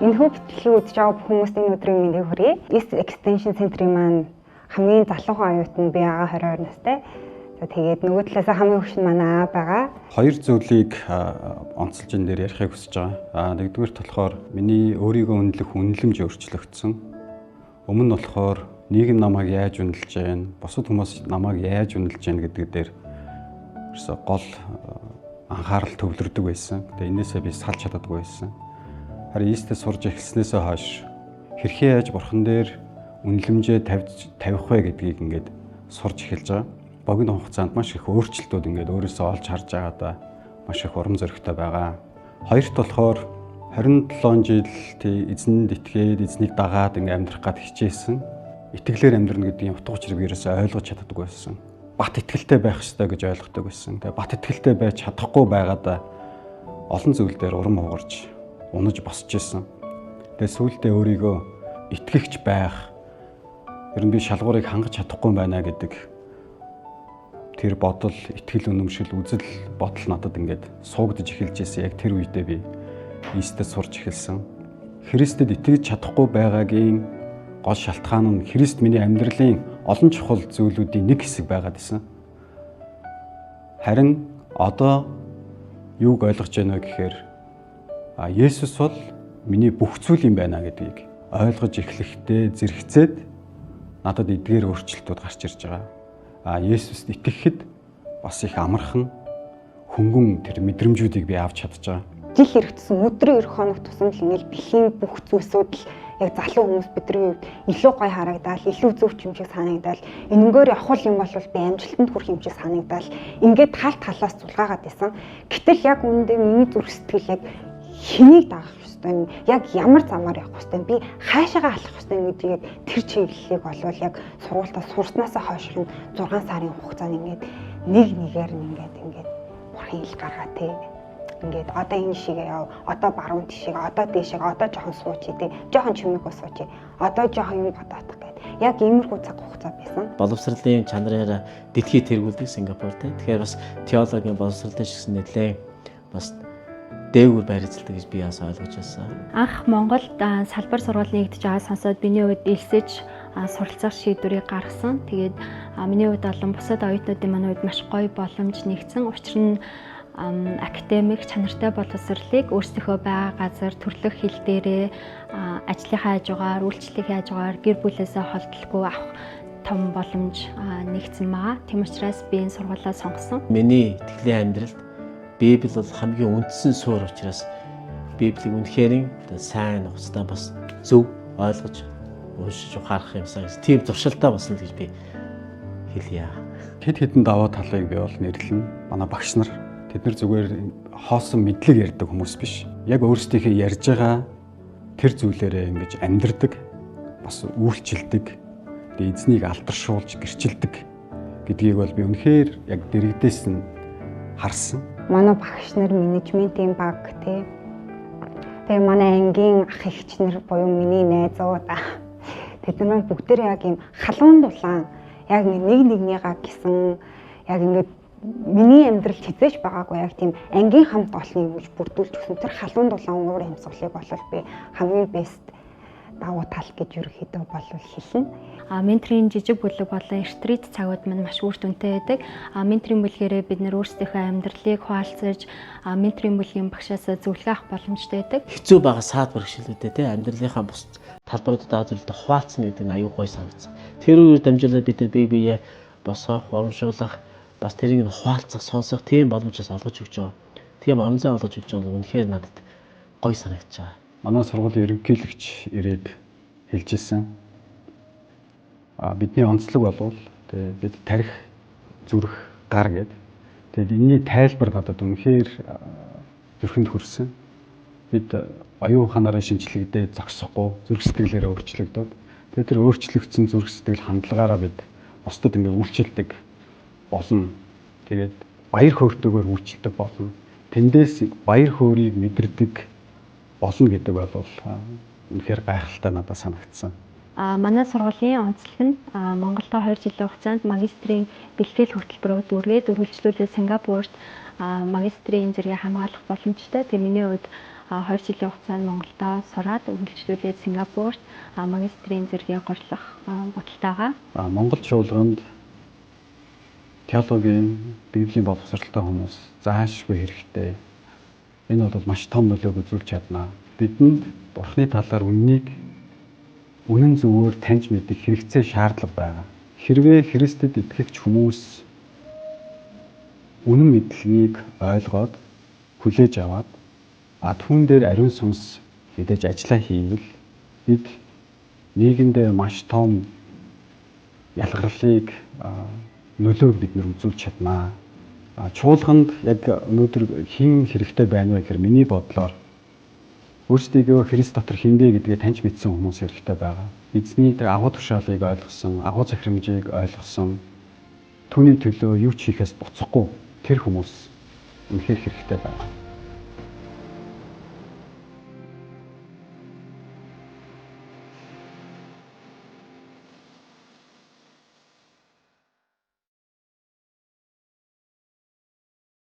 Энэ хөвтлийг үзэж байгаа хүмүүст энэ өдрийн мэндийг хүргэе. East Extension Center-ийн маань хамгийн залуухан оюут нь би ага 22 настай. За тэгээд нөгөө талаас хамгийн хөвшин манай аа байгаа. Хоёр зүйлийг онцолж энэ дээр ярихыг хүсэж байгаа. Нэгдүгээрт болохоор миний өөрийгөө үнэлэх үнэлэмж өөрчлөгдсөн. Өмнө нь болохоор нийгэм намайг яаж үнэлж байна, бусад хүмүүс намайг яаж үнэлж байна гэдэг дээр гол анхаарал төвлөрдөг байсан. Тэгээ энээсээ би салж чаддаггүй байсан. Харин Истэд сурж эхэлснээсээ хойш хэрхэн яаж бурхан дээр үнэлэмжээ тавих вэ гэдгийг ингээд сурж эхэлж байгаа. Богино хугацаанд маш их өөрчлөлтүүд ингээд өөрөөсөө олж харж байгаадаа маш их урам зоригтой байгаа. Хоёрт болохоор 27 жил эзэнд итгээд эзнийг дагаад ингээд амьдрах гад хичээсэн. Итгэлээр амьдрна гэдгийн утга учирыг ерөөсөө ойлгож чаддаггүй байсан. Бат итгэлтэй байх ёстой гэж ойлгодог байсан. Тэгээ бат итгэлтэй байж чадахгүй байгаадаа олон зүйл дээр урам хугарч унаж босч исэн. Тэгээ сүүлдээ өөрийгөө итгэгч байх, ер нь би шалгуурыг хангаж чадахгүй байна гэдэг тэр бодол, итгэл үнэмшил, үзэл бодол надад ингээд суугдж эхэлж исэн. Яг тэр үедээ би Истэд сурч эхэлсэн. Христэд итгэж чадахгүй байгаагийн гол шалтгаан нь Христ миний амьдралын олон чухал зүйлүүдийн нэг хэсэг байгаад байсан. Харин одоо юуг ойлгож байна гэхээр Есүс бол миний бүх зүйл юм байна гэдгийг ойлгож эхлэхдээ зэрэгцээд надад эдгээр өөрчлөлтүүд гарч ирж байгаа. Есүст итгэхэд бас их амархан хөнгөн тэр мэдрэмжүүдийг би авч чадж байгаа. Жил хэрэгтсэн өдрийн 2 хоног тусам л ингээл бэлхийн бүх зүйлсүүд л яг залуу хүмүүс бидний хувьд илүү гоё харагдаад, илүү зөв юм шиг санагдаад, энэнгээр явах юм бол би амжилтанд хүрэх юм шиг санагдаад, ингээд талаас зулгаагаад байсан. Гэтэл яг үүндээ миний зүрх сэтгэл яг хэнийг дагах ёстой, яг ямар замаар явах ёстой, би хаашаагаа алах ёстой гэдгийг тэр чиглэлийг болвол яг сургуультаа сурснаасаа хойших 6 сарын хугацаанд ингээд нэг нэгээр нь ингээд бурхан ил гаргаа тий. Ингээд одоо энэ шигээ яв, одоо баруун тишээ, одоо дээшээ, одоо жоохон сууч тий, жоохон чимээгүй сууч, одоо жоохон юм бодоодох гэдэг. Яг иймэрхүү цаг хугацаа байсан. Боловсролын чанараараа дэлхийд тэргүүлдэг Сингапур тий. Тэгэхээр бас теологийн боловсролтой шигсэн нэлээ бас дээгүүр байрцалдаг гэж би бас ойлгож байсан. Анх Монголд салбар сургуулийн нэгдэж байгаа сонсоод биний хувьд элсэж суралцах шийдвэрийг гаргасан. Тэгээд миний хувьд болон бусад оюутнуудын манай хувьд маш гоё боломж нэгдсэн. Учир нь академик чанартай боловсролыг өөрсдийнхөө байгаа газар төрлөх хил дээрээ ажлынхаа хажуугаар, үйлчлэлийн хажуугаар гэр бүлээсээ холдолгүй авах том боломж нэгдсэн байгаа. Тийм учраас би энэ сургуулаа сонгосон. Миний итгэлийн амьдралд Библи бол хамгийн үндсэн суурь учраас Библийг үнэхээр сайн ухцтай бас зөв ойлгож уншиж ухаарах юмсан гэсэн тийм туршилтаа басна гэж би хэлье. Хэд хэдэн даваа талыг би бол нэрлэн. Манай багш нар тэд нар зүгээр хоосон мэдлэг ярьдаг хүмүүс биш. Яг өөрсдийнхээ ярьж байгаа тэр зүйлээрээ ингэж амьдрдаг, бас үйлчилдэг, тэгээ эзнийг алдаршуулж гэрчилдэг гэдгийг бол би үнэхээр яг дэрэгдээс нь харсан. Манай багш нар менежментийн баг тий. Тэгээ манай ангийн ах эгч нар буюу миний найзууд тэд нар бүгдээ яг юм халуун дулаан яг нэг нэгнийгаа гисэн яг ингээд миний амьдралд хизээж байгаагүй яг тийм ангийн хамт олныг үж бүрдүүлж өгсөн тэр халуун дулаан уур амьсгалыг бол би хамгийн бест давуу тал гэж ерөөхдөө бол хэлнэ. Менторийн жижиг бүлэг болон ретрит цагууд маань маш үр дүнтэй байдаг. Менторийн бүлгээрээ бид нэр өөрсдийнхөө амьдралыг хуваалцаж, менторийн бүлгийн багшаас зөвлөгөө авах боломжтой байдаг. Хэцүү байгаа саад бэрхшээлүүдэд те амьдралынхаа бус талбаруудад зүйлдэ хуваалцна гэдэг нь аюу гой санагдсан. Тэр үеэр дамжуулаад бид бие босгох, урамшуулах, бас тэрийг нь хуваалцах, сонсох тийм боломжоос олгож өгч байгаа. Тийм онцгой олгож өгч байгаа нь үнэхээр надад гой санагдаж байгаа. Манай сургуулийн ерөнхийлөгч ирээд хэлж ирсэн. Бидний онцлог болвол бид тарих, зүрх, гар гэдэг. Тэгээд энэний тайлбар надад үнэхээр зүрхэнд хүрсэн. Бид оюун ухаанаараа шинжлэхдээ зогсохгүй, зүрх сэтгэлээрээ өөрчлөгдөв. Тэгээд тэр өөрчлөгдсөн зүрх сэтгэл хандлагаараа бид бусдад ингээ үйлчлдэг болно. Тэгээд баяр хөөртэйгээр үйлчлдэг болно. Тэндээс баяр хөөргийг мэдэрдэг болно гэдэг бол үнэхээр гайхалтай надад санагдсан. Манай сургуулийн онцлог нь Монголдо 2 жилийн хугацаанд магистрийн бэлтгэл хөтөлбөрөөр үргээд үргэлжлүүлээд Сингапурт магистрийн зэрэгийг хамгаалах боломжтой. Тэгээ миний хувьд 2 жилийн хугацаанд Монголдо сураад үргэлжлүүлээд Сингапурт магистрийн зэрэгийг горлох бодолтой байгаа. Монгол чуулганд теологийн, библийн боловсралтай хүмүүс заашгүй хэрэгтэй. Энэ бол маш том нөлөөг үзүүлж чадна. Бидэнд Бурхны талаар үнэн зөвөөр таньж мэдэх хэрэгцээ шаардлага байгаа. Хэрвээ Христэд итгэгч хүмүүс үнэн мэдлэгийг ойлгоод хүлээж аваад түүн дээр ариун сүнс мэдээж ажиллаа хийвэл бид нийгэмдээ маш том ялгарлыг нөлөөг бид нэр үзүүлж чаднаа. Чуулганд яг өнөөдөр хэн хэрэгтэй байна вэ гэхээр миний бодлоор өөрсдийгөө Христ дотор хинбэ гэдгээ таньж мэдсэн хүмүүс хэрэгтэй байгаа. Эзний агуу тушаалыг ойлгосон, агуу захирамжийг ойлгосон, түүний төлөө юу ч хийхээс буцахгүй тэр хүмүүс үнэхээр хэрэгтэй байна.